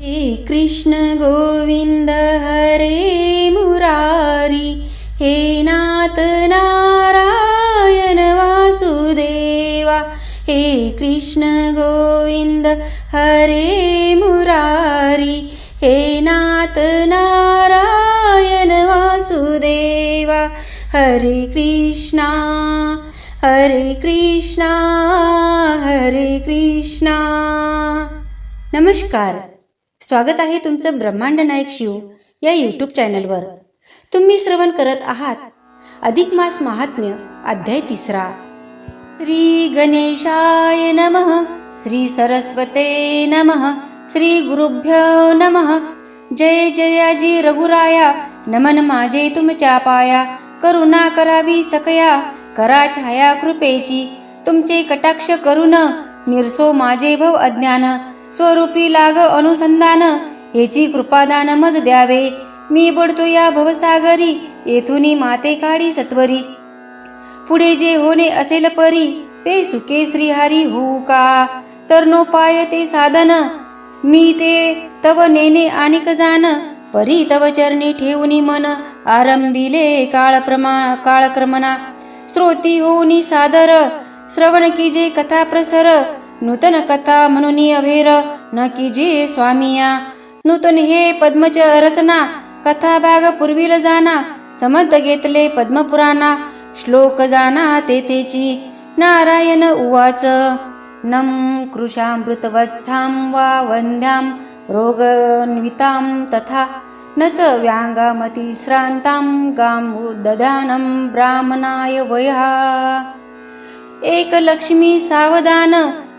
हे कृष्ण गोविंद हरे मुरारी, हे नाथ नारायण वासुदेवा। हे कृष्ण गोविंद हरे मुरारी, हे नाथ नारायण वासुदेवा। हरे कृष्णा हरे कृष्णा हरे कृष्णा। नमस्कार, स्वागत आहे तुमचं ब्रह्मांड नायक शिव या यूट्यूब चॅनलवर। तुम्ही श्रवण करत आहात अधिक मास महात्म्य अध्याय 3। श्री गणेशाय नमः, श्री सरस्वते नमः, श्री गुरुभ्यो नमः। जय जयाजी रघुराया, नमन माझे तुमच्या पाया। करुणा करावी सकया, करा छाया कृपेची। तुमचे कटाक्ष करुण, निरसो माझे भव अज्ञान। स्वरूपी लाग अनुसंधान, हेची कृपादान मज द्यावे। मी बुडतो या भवसागरी, येथुनी माते काढी सत्वरी। पुढे जे होणे असेल परी, ते सुखे श्रीहरी होऊ का। तर नो पाय ते साधन, मी ते तव नेणे आणिक जान। परी तव चरणी ठेवूनी मन, आरंभिले काळक्रमणा। श्रोती होऊनी सादर, श्रवण कीजे कथा प्रसर। नूतन कथा म्हणून अभेर, न कीजे स्वामिया। नूतन हे पद्मच रचना, कथा भाग पूर्वील जाना। समंत घेतले पद्मपुराणा, श्लोक जाना तेथेची। नारायण उवाच, नम कृशामृतवत्सां वा वंद्यां रोगन्वितां तथा। नच व्यांगामती श्रांतां गां ददानं ब्राह्मणाय वया। एक लक्ष्मी सावधान,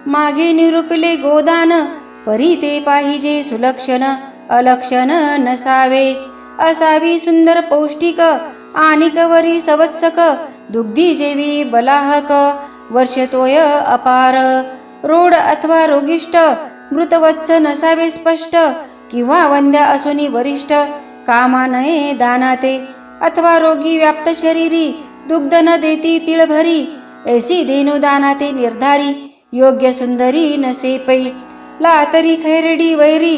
मागे निरूपले गोदान। परी ते पाहिजे सुलक्षण, अलक्षण नसावे। असावी सुंदर पौष्टिक, आणि कवरी संवत्सक। दुग्धी जेवी बलाहक, वर्षतोय अपार। रोड अथवा रोगिष्ट, मृतवत्स नसावे स्पष्ट। किंवा वंद्या असोनी वरिष्ठ, कामा नये दानाते। अथवा रोगी व्याप्त शरीरी, दुग्ध न देती तिळभरी। ऐसी धेनु दानाते निर्धारी, योग्य सुंदरी नसे पै। लातरी खैरडी वैरी,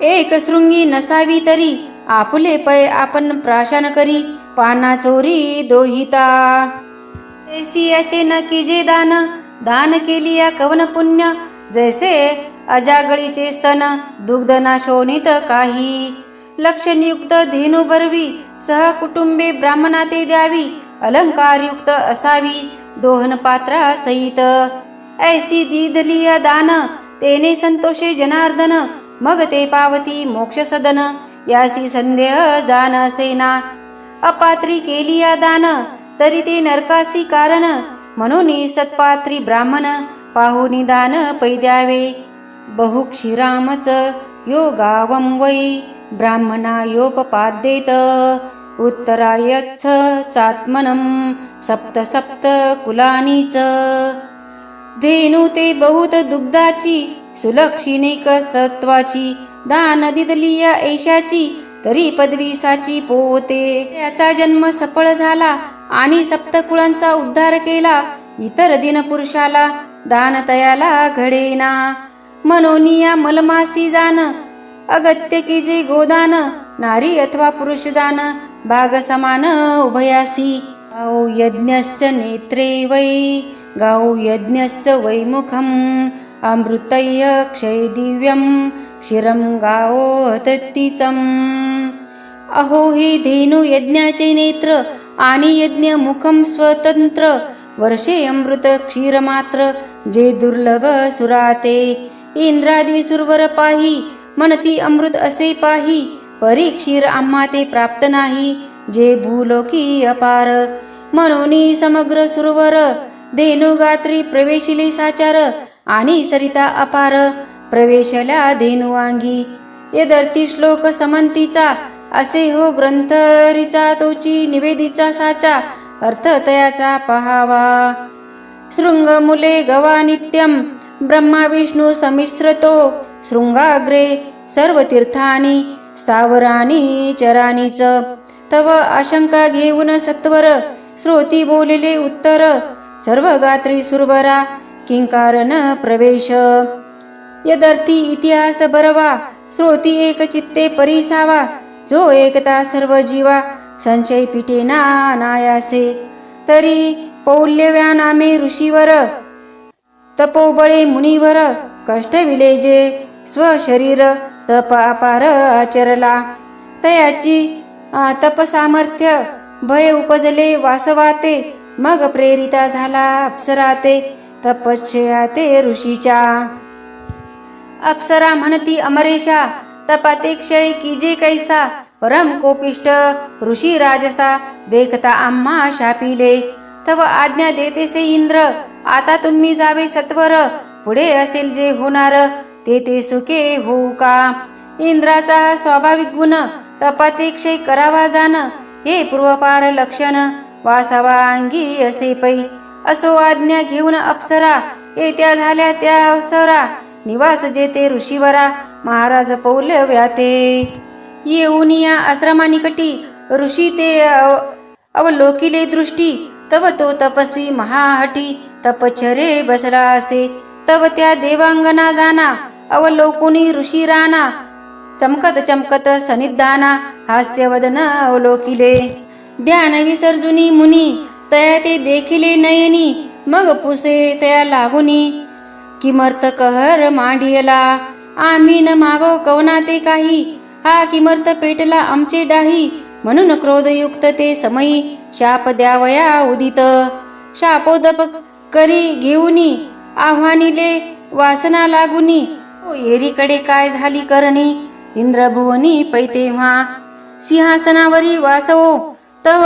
एक शृंगी नसावी तरी। आपुले पै आपण प्राशन करी, पाना चोरी दोहिता। ऐसी याचे न कीजे दान, दान केली या कवन पुण्य। जैसे अजागळीचे स्तन, दुग्ध ना शोणित काही। लक्षणयुक्त धेनु बरवी, सह कुटुंबे ब्राह्मणा ते द्यावी। अलंकारयुक्त असावी, दोहन पात्रा सहित। ऐसी दिधली दान, तेने संतोषे जनार्दन। मग ते पावती मोक्ष सदन, यासी संदेह जाणसेना। अपात्री केली या दान, तरी ते नरकासी कारण। म्हणून सत्पात्री ब्राह्मण, पाहुनी दान पै द्यावे। बहुक्षीरामच योगावं वै, ब्राह्मणायोपपाद्येत। उत्तरायच्छ चात्मनं, सप्त सप्त कुलानीच। धेनु ते बहुत दुग्धाची, सुलक्षणिक सत्वाची। दान दिदली या ऐशाची, तरी पदवी साची पोते। याचा जन्म सफळ झाला, आणि सप्तकुळांचा उद्धार केला। इतर दिन पुरुषाला, दान तयाला घडेना। मनोनिया मलमासी जान, अगत्य कीजे गोदान। नारी अथवा पुरुष जान, भाग समान उभयासी। गाओ यज्ञस्य नेत्रे वै, गाओ यज्ञस्य वै मुखम्। अमृतय्य क्षय दिव्यं, क्षीरं गाओ हततीचम्। अहो हे धेनु यज्ञाचे नेत्र, आणि यज्ञ मुखम स्वतंत्र। वर्षे अमृत क्षीर मात्र, जे दुर्लभ सुराते। इंद्रादी सुरवर पाही, म्हणती अमृत असे पाही। परी क्षीर आम्हा ते प्राप्त नाही, जे भूलोकी अपार। म्हणून समग्र सुरवर, धेनु गात्री प्रवेशिले साचार। आणि सरिता अपार, प्रवेशल्या धेनु अंगी। यदर्थी श्लोक समंतीचा, असे हो ग्रंथ रिचा तोची निवेदीचा साचा। अर्थ तयाचा पहावा। शृंग मुले गवा नित्यं, ब्रह्मा विष्णू समिश्रतो। शृंगाग्रे सर्व तीर्थानी, स्थावरानी चरानीच। तव आशंका घेऊन सत्वर, श्रोती बोलिले उत्तर। सर्व गात्री सुरवरा, किंकारण प्रवेश। यदर्थी इतिहास बरवा, श्रोती एक चित्ते परिसावा, जो एकता सर्व जीवा, संशय पिटे ना अनायासे. तरी पौल्यव्या नामे ऋषीवर, तपोबळे मुनिवर, कष्ट विलेजे स्वशरीर, तप अपार आचरला. तयाची तप सामर्थ्य, भय उपजले वासवाते, मग प्रेरिता झाला अप्सराते, तपश्चयाते ऋषीच्या. अप्सरा म्हणती अमरेशा, तपाते क्षय कीजे कैसा, परम कोपिष्ट ऋषी राजसा, देखता आम्हा शापिले. तव आज्ञा देतेसे इंद्र, आता तुम्ही जावे सत्वर, पुढे असेल जे होणार, ते सुखे होऊ का. इंद्राचा हा स्वाभाविक गुण, तपाते क्षय करावा जाण, हे पूर्वपार लक्षण, वासावा अंगी असे पै. असो आज्ञा घेऊन अप्सरा, येत्या झाल्या त्या अवसरा, निवास जेते ऋषीवरा, महाराज पौलव्याते. येऊन या आश्रमानिकटी, ऋषी ते अवलोकिले दृष्टी, तव तो तपस्वी महाहटी, तपश्चर्ये बसला असे. तव त्या देवांगना जाना, अवलोकुनी ऋषी राना, चमकत चमकत सनिधाना, हास्यवदन अवलोकिले. ध्यान विसर्जुनी मुनी, तया ते देखिले नयनी, मग पुसे तया लागुनी, किमर्थ कहर मांडियला. आम्ही न मागो कवना ते काही, हा किमर्थ पेटला आमचे डाही, म्हणून क्रोधयुक्त ते समयी, शाप द्यावया उदित. शापोदप करी घेऊनी, आव्हानिले वासना लागुनी, ओ येरीकडे काय झाली करणी, इंद्रभुवनी पै तेव्हा. सिंहासनावरी वासवो, तव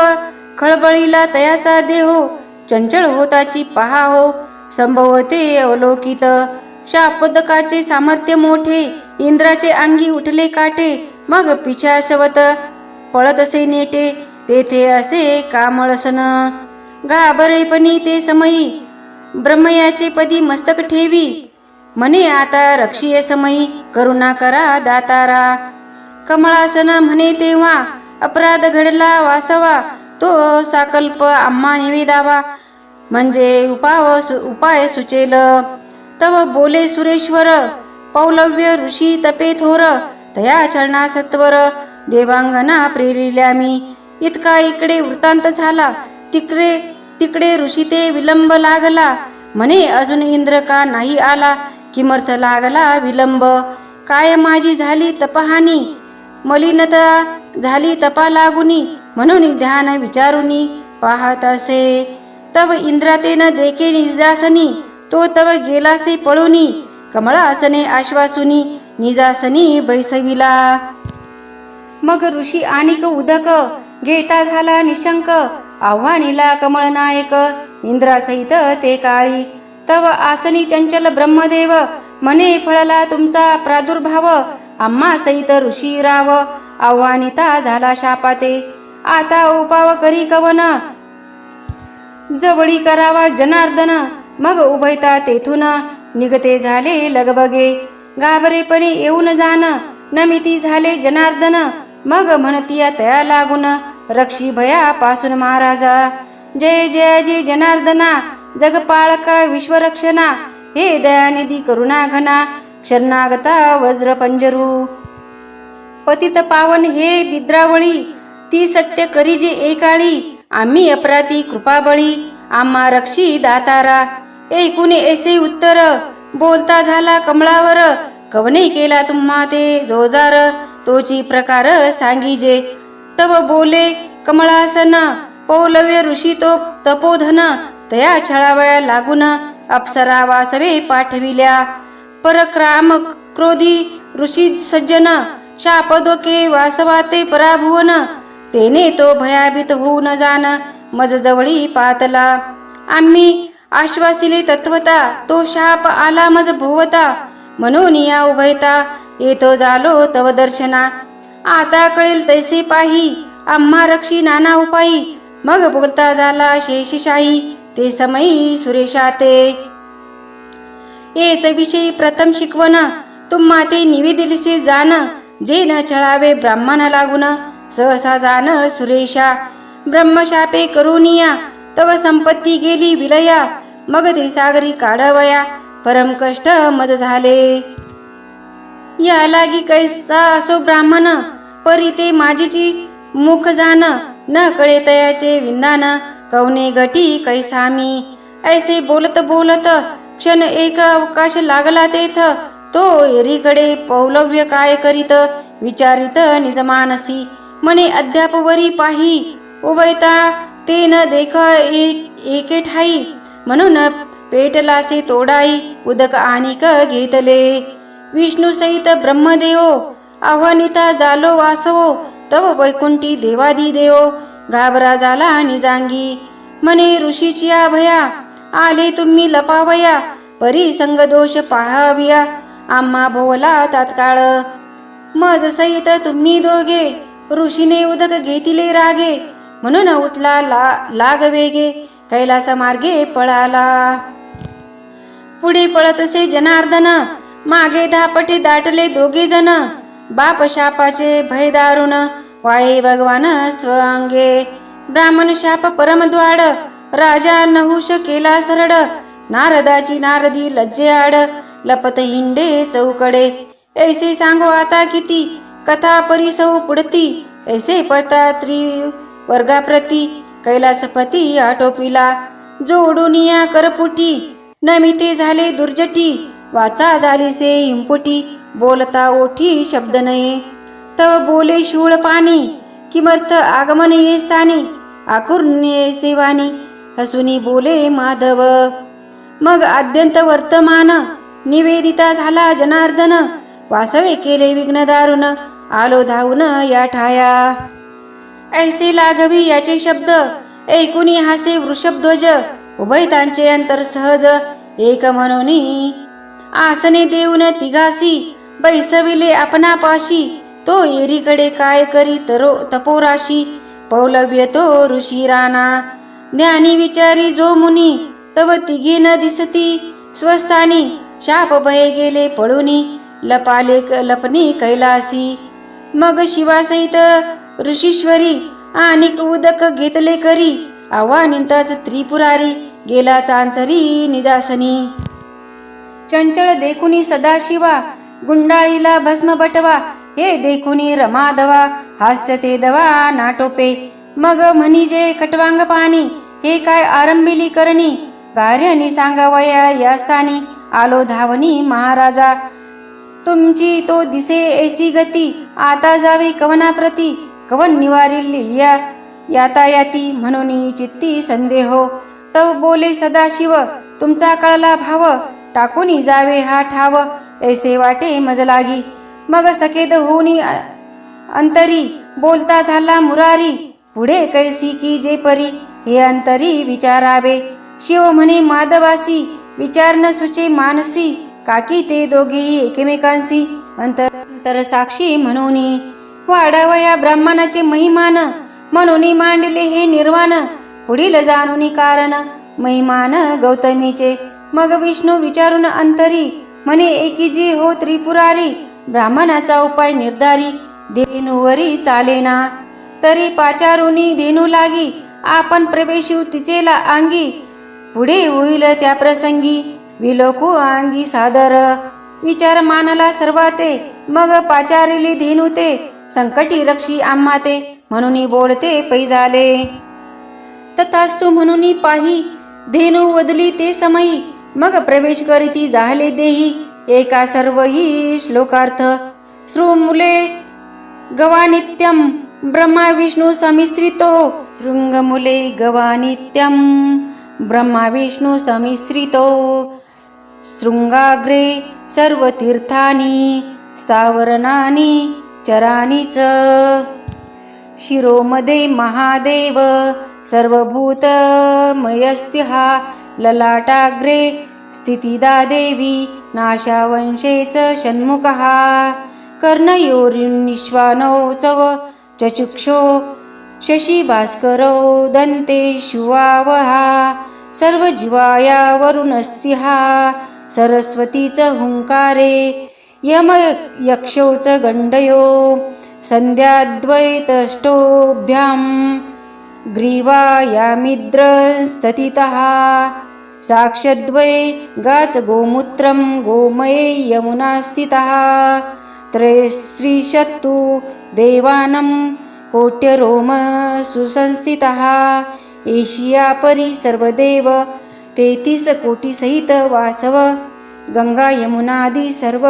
खळबळीला तयाचा देहो, चंचल होताची पहा हो, संभवते अवलोकित. शापोदकाचे सामर्थ्य मोठे, इंद्राचे अंगी उठले काटे, मग पिशाचवत पळत असे नेटे, तेथे असे कामळसन. घाबरेपणी ते समयी, ब्रह्मयाचे पदी मस्तक ठेवी, म्हणे आता रक्षीय समयी, करुणा करा दातारा. कमळासन म्हणे तेव्हा, अपराध घडला वासवा, तो साकल्प आम्हा निवेदावा, म्हणजे उपाय सुचेल. तव बोले सुरेश्वर, पौलव्य ऋषी तपे थोर, तया चरणा सत्वर, देवांगना प्रेरिल्या मी. इतका इकडे वृत्तांत झाला, तिकडे ऋषी ते विलंब लागला, म्हणे अजून इंद्र का नाही आला, किमर्थ लागला विलंब. काय माझी झाली तपहानी, मलिनता झाली तपा लागुनी, म्हणून ध्यान विचारुनी पाहत असे. तव इंद्रातेन देखे निजासनी, तो तव गेलासे पळुनी, कमळासने आश्वासुनी, निजासनी बैसविला. मग ऋषी आणिक उदक, घेता झाला निशंक, आव्हानीला कमळनायक, इंद्रासहित ते काळी. तव आसनी चंचल ब्रह्मदेव, म्हणे फळला तुमचा प्रादुर्भाव, आम्हा सहित ऋषी राव, आव्हानिता झाला शापाते. आता उपाव करी कवन, जवळी करावा जनार्दन, मग उभयता तेथून निघते झाले लगबगे. घाबरेपणे येऊन जाण, नमिती झाले जनार्दन, मग म्हणतिया तया लागून, रक्षी भया पासून महाराजा. जय जय जय जनार्दना, जगपाळका विश्वरक्षणा, हे दयानिधी करुणा घना, क्षरणागता वज्र पंजरू. पतित पावन हे बिद्रावळी, ती सत्य करीजे एकाळी, आम्ही अपराधी कृपाबळी, आम्हा रक्षी दातारा. ऐकुने ऐसे उत्तर, बोलता झाला कमळावर, कवने केला तुम्हा ते जोजार, तोची प्रकार सांगीजे. तव बोले कमळासन, पौलव्य ऋषी तो तपोधन, तया छळावया लागून, अप्सरा वासवे पाठविल्या. परक्राम क्रोधी ऋषी सज्जन, शापदोके वासवाते पराभुवन, तेने तो भयाभीत होऊन जाण, मज जवळी पातला. आम्ही आश्वासिले तत्वता, तो शाप आला मज भोवता, म्हणून या उभयता येतो झालो तव दर्शना. आता कळेल तैसे पाही, आम्हा रक्षी नाना उपायी, मग बोलता झाला शेषशाही, ते समयी सुरेशाते. येच विषयी प्रथम शिकवण, तुम्हा ते निवेदिलिसे जाण, जे न छळावे ब्राह्मण लागून, सहसा जाण सुरेशा. ब्रह्मशापे करुनिया, तव संपत्ती गेली विलया, मग ते सागरी काढवया, परम कष्ट मज झाले. या लागी कैसा असो ब्राह्मण, परी ते माझीची मुख जाण, न कळे तयाचे विंदान, कवने गटी कैसा मी. ऐसे बोलत बोलत क्षण एक अवकाश लागला तेथ, तो एरीकडे पौलव्य काय करीत, विचारित निज मानसी. मने अद्याप वरी पाही, उभयता ते न देख एके ठाई, म्हणून पेटलासे तोडाई, उदक आणिक घेतले. विष्णू सहित ब्रह्मदेव, आव्हानिता झालो वासवो, तव वैकुंठी देवादी देव, घाबरा झाला निजांगी. मने ऋषीची भया, आले तुम्ही लपावया, परी संग दोष पाहाविया, आम्हा भोवला तात्काळ. मज सहित तुम्ही दोघे, ऋषीने उदक घेतिले रागे, म्हणून उठला लाग वेगे, कैलास मार्गे पळाला. पुढे पळतसे जनार्दन, मागे धापटे दाटले दोघे जण, बाप शापाचे भय दारुण, वाहे भगवान स्वअंगे. ब्राह्मण शाप परमद्वाड, राजा नहुष केला सरड, नारदाची नारदी लज्जे आड, लपत हिंडे चौकडे. ऐसे सांगो आता किती, कथा परिसौ पुढती, ऐसे पळता त्रिवर्गाप्रती, कैलासपती आटोपिला. जोडून या करपुटी, नमिते झाले दुर्जटी, वाचा झालीसे हिंपुटी, बोलता ओठी शब्द नये. तव बोले शूळ पाणी, किमर्थ आगमन ये स्थानी, आकुर्ण्ये सेवानी, हसुनी बोले माधव. मग आद्यंत वर्तमान, निवेदिता झाला जनार्दन, वासवे केले विघ्न दारुण, आलो धावून या ठाया. ऐसे लाघवी याचे शब्द, ऐकुनी हासे वृषभध्वज, उभयतांचे अंतर सहज, एक म्हणून आसने देऊन तिघासी, बैसविले आपणापाशी, तो एरीकडे काय करी तपोराशी, पौलव्य तो ऋषी राणा. ज्ञानी विचारी जो मुनी, तव तिघे न दिसती स्वस्थानी, शाप भय गेले पळुनी, लपनी कैलासी. मग शिवासहित ऋषीश्वरी, आणिक उदक घेतले करी, आव्हानिंताच त्रिपुरारी, गेला चांचरी निजासनी. चंचळ देखुनी सदाशिवा, गुंडाळीला भस्म बटवा, हे देखुनी रमाधवा, हास्य ते दवा नाटोपे. मग म्हणिजे खटवांग पाणी, हे काय आरंभिली करणी, कार्यानी सांगावया या स्थानी, आलो धावनी महाराजा. तुमची तो दिसे ऐसी गती, आता जावे कवनाप्रती, कवन निवारिली या यातायाती, म्हणून चित्ती संदेहो. तव बोले सदाशिव, तुमचा कळला भाव, टाकूनी जावे हा ठाव, ऐसे वाटे मज लागी. मग सकेद होऊनी अंतरी, बोलता झाला मुरारी, पुढे कैसी की जे परी, हे अंतरी विचारावे. शिव म्हणे माधवासी, विचार न सुचे मानसी, काकी ते दोघेही एकमेकांशी, अंतर साक्षी म्हणून. वाढावया ब्राह्मणाचे महिमान, म्हणून मांडले हे निर्वाण, पुढील जाणूनी कारण, महिमान गौतमीचे. मग विष्णू विचारून अंतरी, म्हणे एकीजी हो त्रिपुरारी, ब्राह्मणाचा उपाय निर्धारी, धेनुवरी चालेना. तरी पाचारुनी धेनू लागी, आपण प्रवेशू तिचेला अंगी, पुढे होईल त्या प्रसंगी, विलोकू अंगी सादर. विचार मानला सर्वाते, मग पाचारिली धेनू ते, संकटी रक्षी आम्हा ते, म्हणून बोलते पै झाले. तथास्तु म्हणून पाही, धेनू वदली ते समयी, मग प्रवेश करीती झाले देही, एका सर्वही श्लोकार्थ. श्रुमुले गवानित्यम, ब्रह्मा विष्णू समिश्रितो, शृंगमुले गवानित्यम, ब्रह्मा विष्णू समिश्रितो, शृंगाग्रे सर्व तीर्थानी, स्थावरणानी चरानी च, शिरोमध्ये महादेव, सर्वभूतमयस्तिहा, ललाटाग्रे स्थितिदा देवी, नाशावंशेच षण्मुखः, कर्णयोर्निश्वानो चव, चचुक्षो शशी भास्करो, दंते शुवावहा, सर्व जीवाया वरुणस्तिहा, सरस्वतीच हुंकारे, यम यक्षोच गंडयो, संध्याद्वैतष्टोभ्याम, ग्रीवायामिद्र स्थितः, साक्षद्वै गाच गोमूत्रम, गोमये यमुना स्थितः, त्रयस्त्रिशत्तु देवानं कोट्यरोम सुसंस्थितः एशिया परी सर्वदेव 33 कोटी सहित वासव गंगा यमुनादी सर्व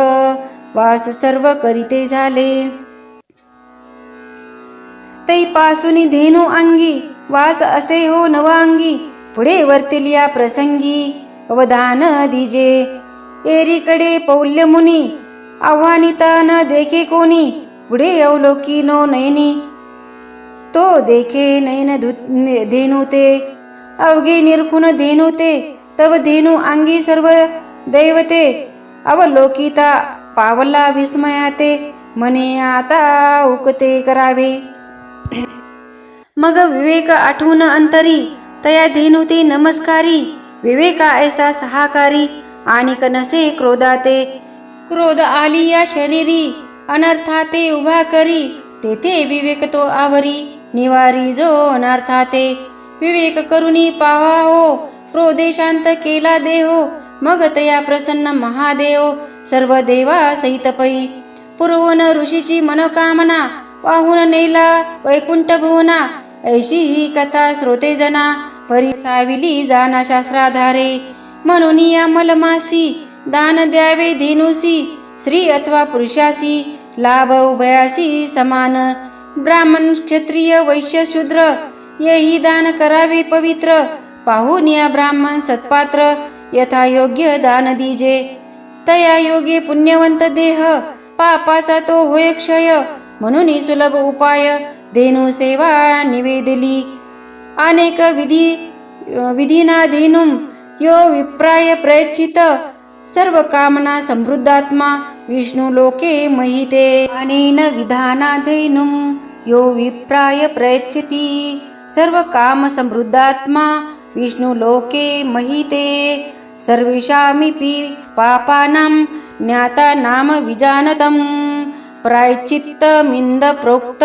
वास सर्व करीते झाले तैपासुनी धेनु अंगी वास असे हो नवांगी पुढे वर्तिलिया प्रसंगी अवधान दिजे एरीकडे पौल्य मुनी आव्हानिता न देखे कोणी पुढे अवलोकी नो नयनी तो देखे नयन धेनु ते अवघे निरखुन धेनु ते तव धेनु अंगी सर्व दैवते अवलोकिता पावला विस्मयाते मने आता उकते करावे मग विवेक आठवून अंतरी तया धेनुते नमस्कारी विवेका ऐसा सहाकारी आणि नसे क्रोधाते क्रोध आली या शरीरी अनर्थाते उभा करी तेथे विवेक तो आवरी निवारी जो अनर्थाते विवेक करुणी पाहा हो क्रोधे शांत केला देहो मग तया प्रसन्न महादेव सर्व देवा सहित पै पुरवून ऋषीची मनोकामना वाहून नेला वैकुंठ भुवना ऐशी ही कथा श्रोते जना परी साविली जाना शास्त्राधारे म्हणून या मलमासी दान द्यावे धेनुसी स्त्री अथवा पुरुषासी लाभ उभयासी समान ब्राह्मण क्षत्रिय वैश्य शूद्र येही दान करावे पवित्र पाहून या ब्राह्मण सत्पात्र यथा योग्य दान दीजे तया योगे पुण्यवंत देह पापाचा तो होय क्षय म्हणून सुलभ उपाय धेनु सेवा निवेदली अनेक विधीना धेनुम यो विप्राय प्रयच्चित सर्व कामना समृद्धात्मा विष्णु लोके महिते अनेन विधाना धेनुम यो विप्राय प्रयच्चिति सर्व काम समृद्धात्मा विष्णु लोके महिते सर्वेषामिपि पापानां ज्ञाता नाम विजानतं प्रायश्चित्तमिन्द प्रोक्त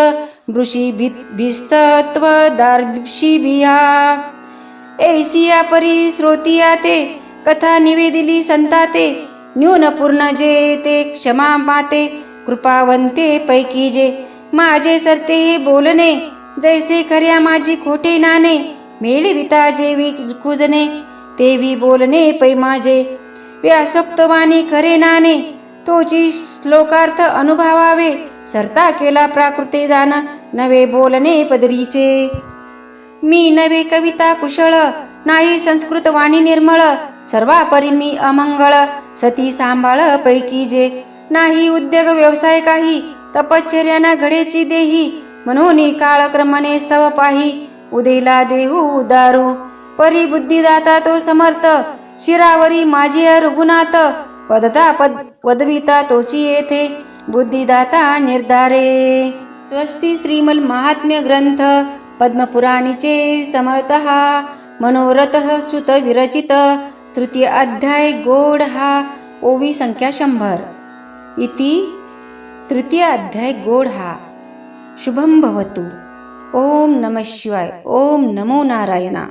वृषिभिस्तत्वदर्शिभिः ऐसिया परी श्रोतिया ते कथा निवेदिली संताते न्यून पूर्ण जे ते क्षमा माते कृपावंते पैकी जे माझे सरते हे बोलणे जैसे खऱ्या माझी खोटे नाणे मेळविता जेवी खुजणे तेवी बोलणे पै माझे व्यासोक्त वाणी खरे नाणे तोची श्लोकार्थ अनुभवावे सरता केला प्राकृते जाण नवे बोलणे पदरीचे मी नवे कविता कुशळ नाही संस्कृत वाणी निर्मळ सर्वापरी मी अमंगळ सती सांभाळ पैकी जे नाही उद्योग व्यवसाय काही तपश्चर्याना घडेची देही म्हणून काळक्रमणे स्तव पाही उदेला देहू उदारू परी बुद्धिदाता तो समर्थ शिरावरी माझी रघुनाथ वदविता तोची येथे बुद्धिदाता निर्धारे स्वस्ती श्रीमल महात्म्य ग्रंथ पद्मपुराणीचे समतः मनोरथ सुत विरचित तृतीय अध्याय गोड हा ओवी संख्या 100 इति तृतीय अध्याय गोड हा शुभम भवतु ओम नमः शिवाय ओम नमो नारायणा।